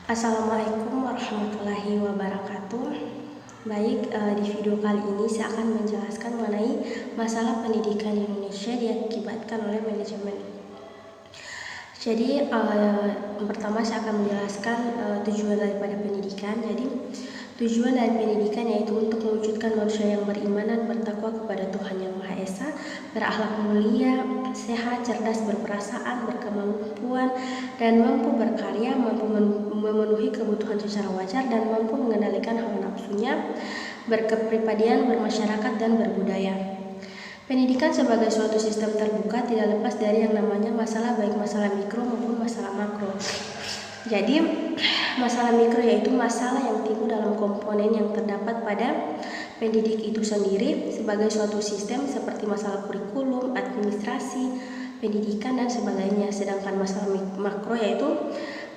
Assalamualaikum warahmatullahi wabarakatuh. Baik, di video kali ini saya akan menjelaskan mengenai masalah pendidikan di Indonesia diakibatkan oleh manajemen. Jadi, pertama saya akan menjelaskan tujuan daripada pendidikan. Jadi, tujuan dari pendidikan yaitu untuk mewujudkan manusia yang beriman dan bertakwa kepada Tuhan Yang Maha Esa, berakhlak mulia, sehat, cerdas, berperasaan, berkemampuan, dan mampu berkarya, mampu memenuhi kebutuhan secara wajar, dan mampu mengendalikan hawa nafsunya, berkepribadian, bermasyarakat, dan berbudaya. Pendidikan sebagai suatu sistem terbuka tidak lepas dari yang namanya masalah, baik masalah mikro maupun masalah makro. Jadi, masalah mikro yaitu masalah yang timbul dalam komponen yang terdapat pada pendidik itu sendiri sebagai suatu sistem seperti masalah kurikulum, administrasi, pendidikan, dan sebagainya. Sedangkan masalah makro yaitu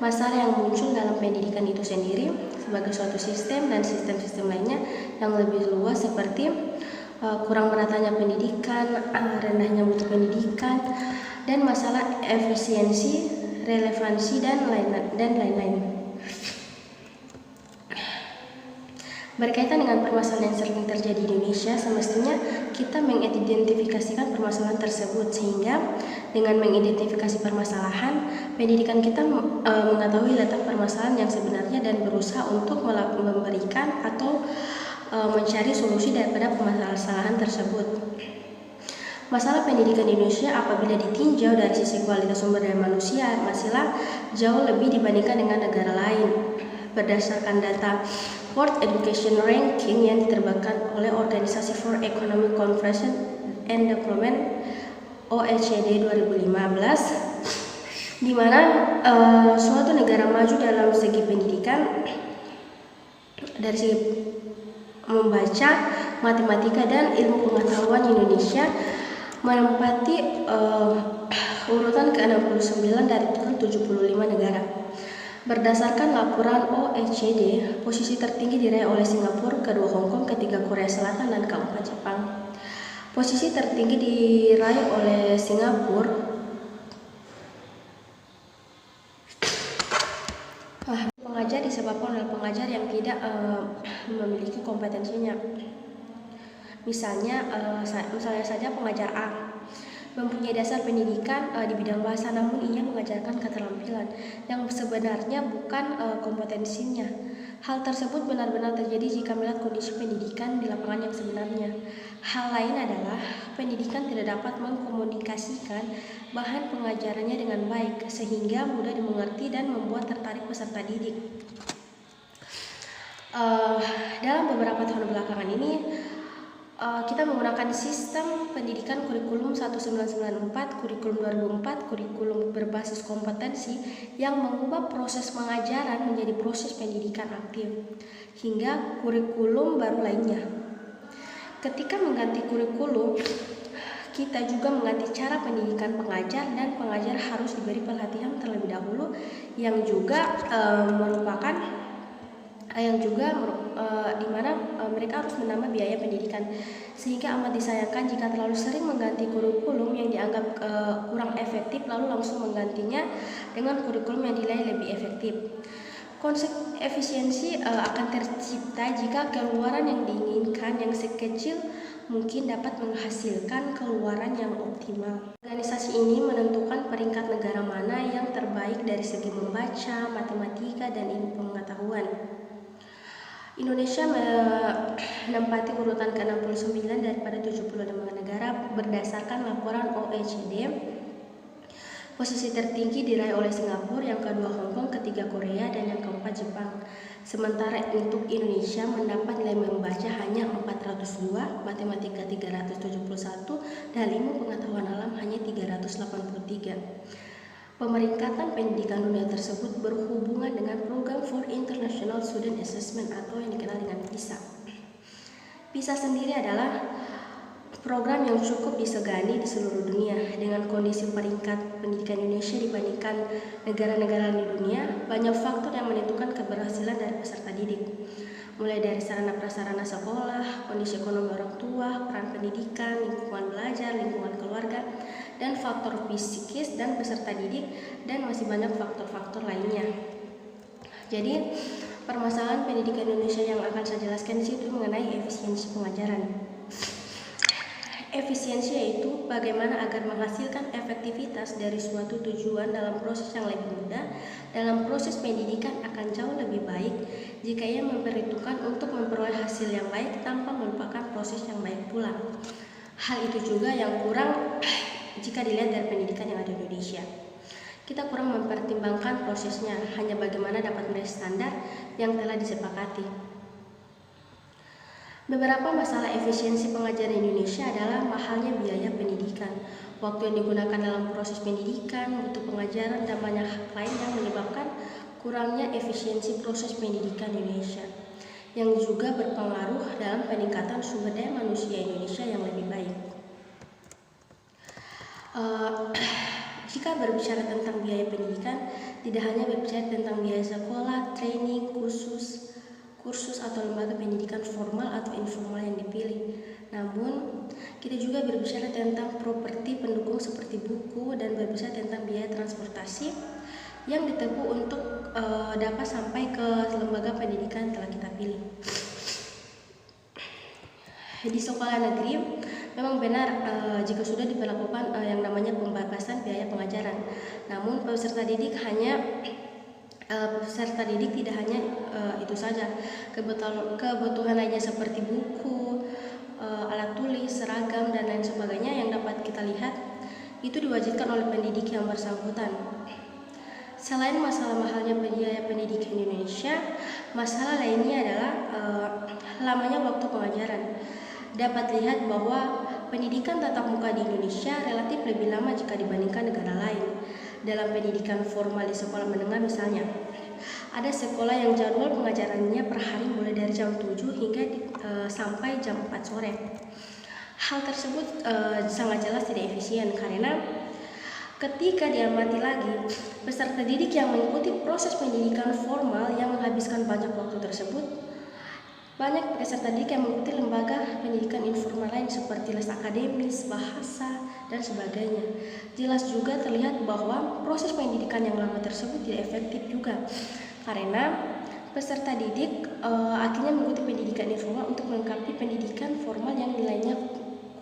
masalah yang muncul dalam pendidikan itu sendiri sebagai suatu sistem dan sistem-sistem lainnya yang lebih luas seperti kurang meratanya pendidikan, rendahnya mutu pendidikan, dan masalah efisiensi, relevansi, dan lain-lain. Berkaitan dengan permasalahan yang sering terjadi di Indonesia, semestinya kita mengidentifikasikan permasalahan tersebut, sehingga dengan mengidentifikasi permasalahan, pendidikan kita mengetahui letak permasalahan yang sebenarnya dan berusaha untuk memberikan atau mencari solusi daripada permasalahan tersebut. Masalah pendidikan di Indonesia apabila ditinjau dari sisi kualitas sumber daya manusia masihlah jauh lebih dibandingkan dengan negara lain. Berdasarkan data World Education Ranking yang diterbitkan oleh Organisasi for Economic Cooperation and Development OECD 2015, di mana suatu negara maju dalam segi pendidikan dari segi membaca, matematika, dan ilmu pengetahuan Indonesia menempati urutan ke-69 dari total 75 negara. Berdasarkan laporan OECD, posisi tertinggi diraih oleh Singapura, kedua Hong Kong, ketiga Korea Selatan, dan keempat Jepang. Posisi tertinggi diraih oleh Singapura. Pengajar disebabkan oleh pengajar yang tidak memiliki kompetensinya. Misalnya saja pengajar A mempunyai dasar pendidikan di bidang bahasa, namun ia mengajarkan keterampilan yang sebenarnya bukan kompetensinya. Hal tersebut benar-benar terjadi jika melihat kondisi pendidikan di lapangan yang sebenarnya. Hal lain adalah pendidikan tidak dapat mengkomunikasikan bahan pengajarannya dengan baik sehingga mudah dimengerti dan membuat tertarik peserta didik. Dalam beberapa tahun belakangan ini kita menggunakan sistem pendidikan kurikulum 1994, kurikulum 2004, kurikulum berbasis kompetensi yang mengubah proses pengajaran menjadi proses pendidikan aktif, hingga kurikulum baru lainnya. Ketika mengganti kurikulum, kita juga mengganti cara pendidikan pengajar, dan pengajar harus diberi pelatihan terlebih dahulu yang juga di mana mereka harus menambah biaya pendidikan, sehingga amat disayangkan jika terlalu sering mengganti kurikulum yang dianggap kurang efektif lalu langsung menggantinya dengan kurikulum yang dinilai lebih efektif. Konsep efisiensi akan tercipta jika keluaran yang diinginkan yang sekecil mungkin dapat menghasilkan keluaran yang optimal. Organisasi ini menentukan peringkat negara mana yang terbaik dari segi membaca, matematika, dan ilmu pengetahuan. Indonesia menempati urutan ke-69 daripada 75 negara berdasarkan laporan OECD. Posisi tertinggi diraih oleh Singapura, yang kedua Hong Kong, ketiga Korea, dan yang keempat Jepang. Sementara untuk Indonesia mendapat nilai membaca hanya 402, matematika 371, dan ilmu pengetahuan alam hanya 383. Pemeringkatan pendidikan dunia tersebut berhubungan dengan program for International Student Assessment atau yang dikenal dengan PISA. PISA sendiri adalah program yang cukup disegani di seluruh dunia. Dengan kondisi peringkat pendidikan Indonesia dibandingkan negara-negara di dunia, banyak faktor yang menentukan keberhasilan dari peserta didik. Mulai dari sarana prasarana sekolah, kondisi ekonomi orang tua, peran pendidikan, lingkungan belajar, lingkungan keluarga, dan faktor psikis dan peserta didik, dan masih banyak faktor-faktor lainnya. Jadi, permasalahan pendidikan Indonesia yang akan saya jelaskan di situ mengenai efisiensi pengajaran. Efisiensi yaitu bagaimana agar menghasilkan efektivitas dari suatu tujuan dalam proses yang lebih mudah. Dalam proses pendidikan akan jauh lebih baik jika ia memperhitungkan untuk memperoleh hasil yang baik tanpa melupakan proses yang baik pula. Hal itu juga yang kurang jika dilihat dari pendidikan yang ada di Indonesia. Kita kurang mempertimbangkan prosesnya, hanya bagaimana dapat meraih standar yang telah disepakati. Beberapa masalah efisiensi pengajaran Indonesia adalah mahalnya biaya pendidikan, waktu yang digunakan dalam proses pendidikan, mutu pengajaran, dan banyak hal lain yang menyebabkan kurangnya efisiensi proses pendidikan Indonesia, yang juga berpengaruh dalam peningkatan sumber daya manusia Indonesia yang lebih baik. Jika berbicara tentang biaya pendidikan, tidak hanya berbicara tentang biaya sekolah, training, kursus atau lembaga pendidikan formal atau informal yang dipilih. Namun, kita juga berbicara tentang properti pendukung seperti buku dan berbicara tentang biaya transportasi yang ditempuh untuk dapat sampai ke lembaga pendidikan telah kita pilih. Di sekolah negeri memang benar jika sudah diberlakukan yang namanya pembebasan biaya pengajaran. Namun peserta didik tidak hanya itu saja. Kebutuhan lainnya seperti buku, alat tulis, seragam, dan lain sebagainya yang dapat kita lihat itu diwajibkan oleh pendidik yang bersangkutan. Selain masalah mahalnya biaya pendidikan di Indonesia, masalah lainnya adalah lamanya waktu pengajaran. Dapat lihat bahwa pendidikan tatap muka di Indonesia relatif lebih lama jika dibandingkan negara lain. Dalam pendidikan formal di sekolah menengah misalnya, ada sekolah yang jadwal pengajarannya per hari mulai dari jam 7 hingga sampai jam 4 sore. Hal tersebut sangat jelas tidak efisien karena ketika diamati lagi, peserta didik yang mengikuti proses pendidikan formal yang menghabiskan banyak waktu tersebut, banyak peserta didik yang mengikuti lembaga pendidikan informal lain seperti les akademis, bahasa, dan sebagainya. Jelas juga terlihat bahwa proses pendidikan yang lama tersebut tidak efektif juga karena peserta didik akhirnya mengikuti pendidikan informal untuk melengkapi pendidikan formal yang nilainya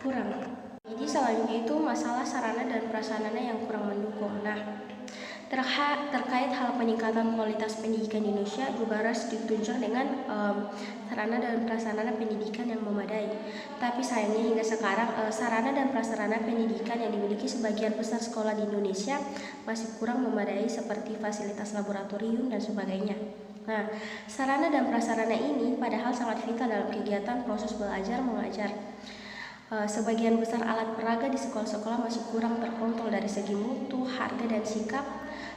kurang. Jadi selanjutnya itu masalah sarana dan prasarana yang kurang mendukung. Nah, terkait hal peningkatan kualitas pendidikan di Indonesia juga harus ditunjang dengan sarana dan prasarana pendidikan yang memadai. Tapi sayangnya hingga sekarang sarana dan prasarana pendidikan yang dimiliki sebagian besar sekolah di Indonesia masih kurang memadai seperti fasilitas laboratorium dan sebagainya. Nah, sarana dan prasarana ini padahal sangat vital dalam kegiatan proses belajar mengajar. Sebagian besar alat peraga di sekolah-sekolah masih kurang terkontrol dari segi mutu, harga, dan sikap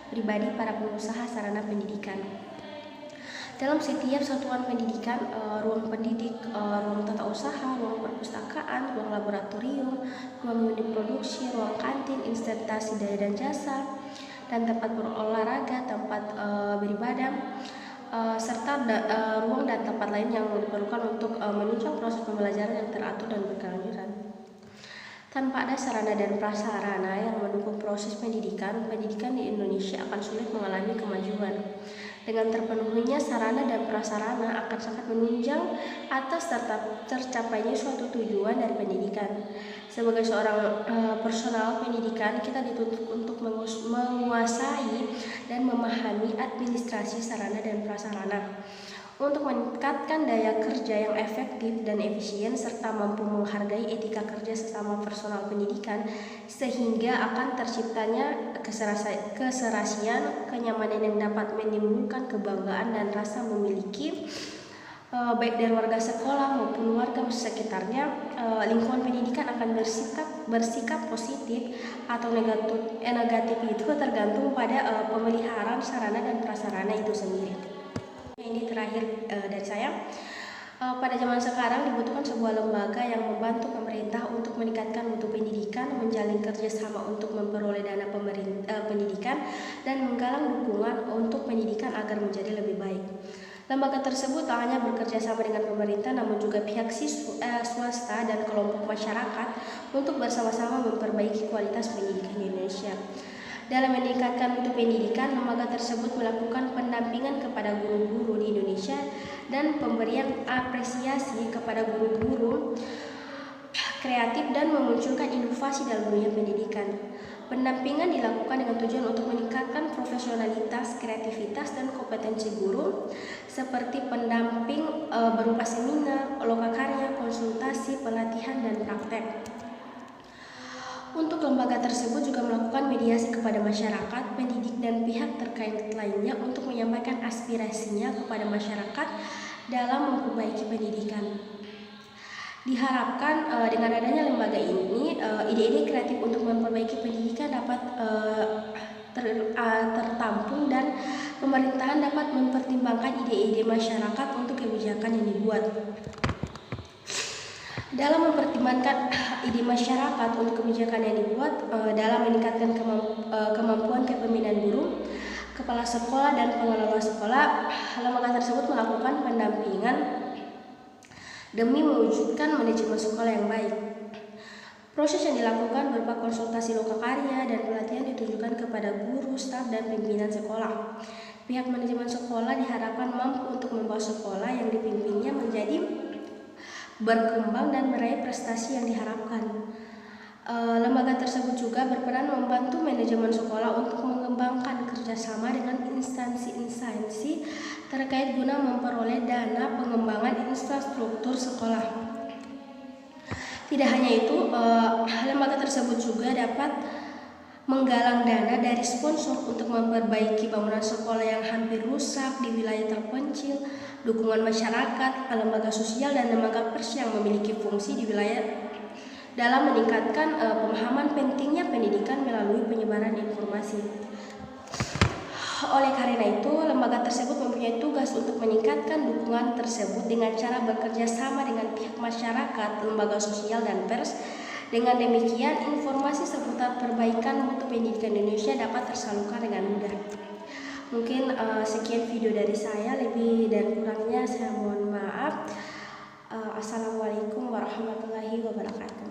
pribadi para pengusaha sarana pendidikan. Dalam setiap satuan pendidikan, ruang pendidik, ruang tata usaha, ruang perpustakaan, ruang laboratorium, ruang unit produksi, ruang kantin, instantasi daya dan jasa, dan tempat berolahraga, tempat beribadah, serta ruang dan tempat lain yang diperlukan untuk menunjang proses pembelajaran yang teratur dan berkelanjutan. Tanpa ada sarana dan prasarana yang mendukung proses pendidikan di Indonesia akan sulit mengalami kemajuan. Dengan terpenuhinya sarana dan prasarana akan sangat menunjang atas tercapainya suatu tujuan dari pendidikan. Sebagai seorang personal pendidikan, kita dituntut untuk menguasai dan memahami administrasi sarana dan prasarana untuk meningkatkan daya kerja yang efektif dan efisien serta mampu menghargai etika kerja sesama personal pendidikan sehingga akan terciptanya keserasian, kenyamanan yang dapat menimbulkan kebanggaan dan rasa memiliki baik dari warga sekolah maupun warga sekitarnya. Lingkungan pendidikan akan bersikap positif atau negatif itu tergantung pada pemeliharaan sarana dan prasarana itu sendiri. Ini terakhir dari saya. Pada zaman sekarang dibutuhkan sebuah lembaga yang membantu pemerintah untuk meningkatkan mutu pendidikan, menjalin kerjasama untuk memperoleh dana pendidikan, dan menggalang dukungan untuk pendidikan agar menjadi lebih baik. Lembaga tersebut tak hanya bekerja sama dengan pemerintah, namun juga pihak swasta dan kelompok masyarakat untuk bersama-sama memperbaiki kualitas pendidikan di Indonesia. Dalam meningkatkan mutu pendidikan, lembaga tersebut melakukan pendampingan kepada guru-guru di Indonesia dan pemberian apresiasi kepada guru-guru kreatif dan memunculkan inovasi dalam dunia pendidikan. Pendampingan dilakukan dengan tujuan untuk meningkatkan profesionalitas, kreativitas, dan kompetensi guru, seperti pendamping berupa seminar, lokakarya, konsultasi, pelatihan, dan praktek. Untuk lembaga tersebut juga melakukan mediasi kepada masyarakat, pendidik, dan pihak terkait lainnya untuk menyampaikan aspirasinya kepada masyarakat dalam memperbaiki pendidikan. Diharapkan dengan adanya lembaga ini, ide-ide kreatif untuk memperbaiki pendidikan dapat tertampung dan pemerintahan dapat mempertimbangkan ide-ide masyarakat untuk kebijakan yang dibuat. Dalam mempertimbangkan ide masyarakat untuk kebijakan yang dibuat, dalam meningkatkan kemampuan kepemimpinan guru, kepala sekolah, dan pengelola sekolah, lembaga tersebut melakukan pendampingan demi mewujudkan manajemen sekolah yang baik. Proses yang dilakukan berupa konsultasi lokakarya dan pelatihan ditujukan kepada guru, staf, dan pimpinan sekolah. Pihak manajemen sekolah diharapkan mampu untuk membawa sekolah yang dipimpinnya menjadi berkembang dan meraih prestasi yang diharapkan. Lembaga tersebut juga berperan membantu manajemen sekolah untuk mengembangkan kerjasama dengan instansi-instansi terkait guna memperoleh dana pengembangan infrastruktur sekolah. Tidak hanya itu, lembaga tersebut juga dapat menggalang dana dari sponsor untuk memperbaiki bangunan sekolah yang hampir rusak di wilayah terpencil, dukungan masyarakat, lembaga sosial, dan lembaga pers yang memiliki fungsi di wilayah dalam meningkatkan pemahaman pentingnya pendidikan melalui penyebaran informasi. Oleh karena itu, lembaga tersebut mempunyai tugas untuk meningkatkan dukungan tersebut dengan cara bekerja sama dengan pihak masyarakat, lembaga sosial, dan pers. Dengan demikian, informasi seputar perbaikan mutu pendidikan Indonesia dapat tersalurkan dengan mudah. Mungkin sekian video dari saya, lebih dan kurangnya saya mohon maaf. Assalamualaikum warahmatullahi wabarakatuh.